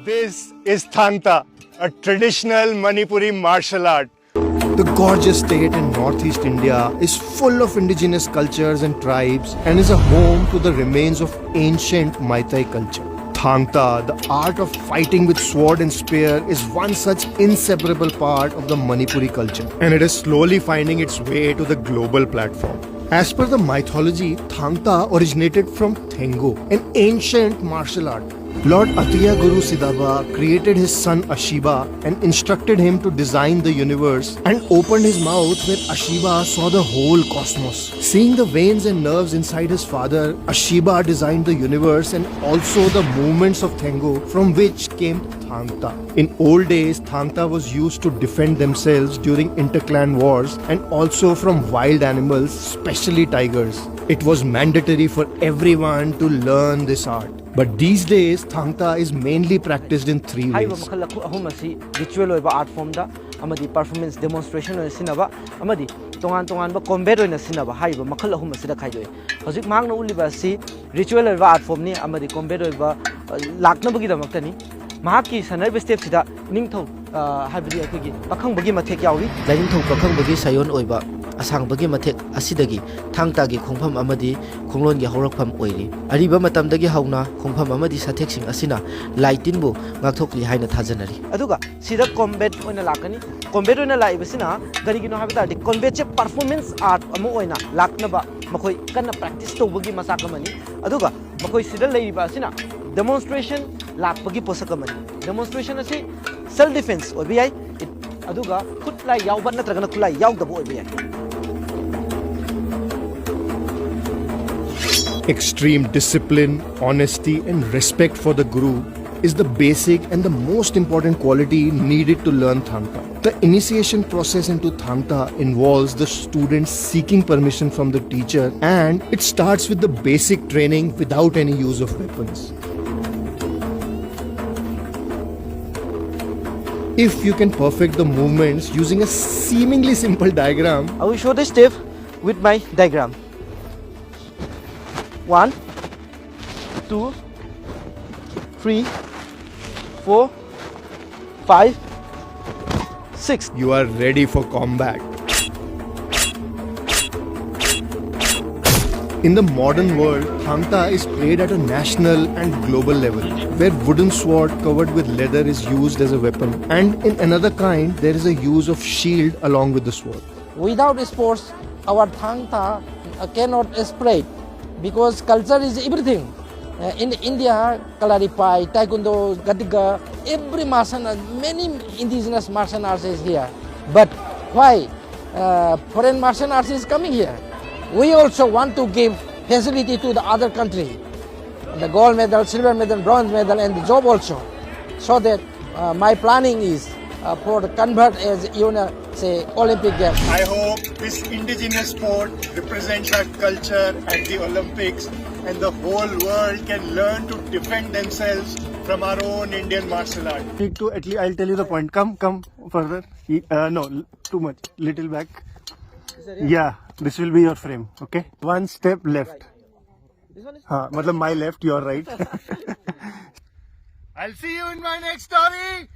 This is Thang, a traditional Manipuri martial art. The gorgeous state in northeast India is full of indigenous cultures and tribes and is a home to the remains of ancient Meitei culture. Thang, the art of fighting with sword and spear, is one such inseparable part of the Manipuri culture, and it is slowly finding its way to the global platform. As per the mythology, Thang originated from Thengu, an ancient martial art. Lord Atiya Guru Siddhaba created his son Ashiba and instructed him to design the universe and opened his mouth where Ashiba saw the whole cosmos. Seeing the veins and nerves inside his father, Ashiba designed the universe and also the movements of Thengu, from which came Thangta. In old days, Thangta was used to defend themselves during interclan wars and also from wild animals, especially tigers. It was mandatory for everyone to learn this art. But these days, Thangta is mainly practiced in three ways. Ritual art form da, amadi performance demonstration oina sinaba, amadi tongan ba combat oina sinaba, haiba makhal ahum asida khaidoi. Hojik mahang na uliba si ritual art form ni amadi combat oiba lakna bagi damakta ni. Mahaki sanarba step sida ningthau haibadi akogi pakhang bagi mathek yawi. Ningthau pakhang bagi sayon oiba asang bagi mathek asidagi Thangta gi khongpham amadi khonglon gi haurakpham oiri. Ariba matamdagi hauna khongpham amadi sathek sing asina laitin bu ngakthokli haina thajanari. Aduga sida combat oina lakani. Combat oina laibasina garigino habita de combat che performance art amu oina laknaba makoi kanna practice tobagi masakamani. Aduga makoi sida leiba asina demonstration lakpagi posakamani. Demonstration asi self defense obi aduga khutlai yawbat natragana khulai yawdabo obi Extreme discipline, honesty and respect for the Guru is the basic and the most important quality needed to learn Thangta. The initiation process into Thangta involves the students seeking permission from the teacher, and it starts with the basic training without any use of weapons. If you can perfect the movements using a seemingly simple diagram, I will show the step with my diagram. 1, 2, 3, 4, 5, 6. you are ready for combat. In the modern world, Thangta is played at a national and global level, where wooden sword covered with leather is used as a weapon, and in another kind, there is a use of shield along with the sword. Without sports, our Thangta cannot spread, because culture is everything. In India, Kalaripai, Taekwondo, Gadiga, every martial art, many indigenous martial arts is here. But why foreign martial arts is coming here? We also want to give facility to the other country, the gold medal, silver medal, bronze medal, and the job also. So that my planning is for the convert as say Olympic Games. I hope this indigenous sport represents our culture at the Olympics and the whole world can learn to defend themselves from our own Indian martial art. I'll tell you the point. Come further. No, too much. Little back. Yeah, this will be your frame. Okay. One step left. This one is my left, your right. I'll see you in my next story.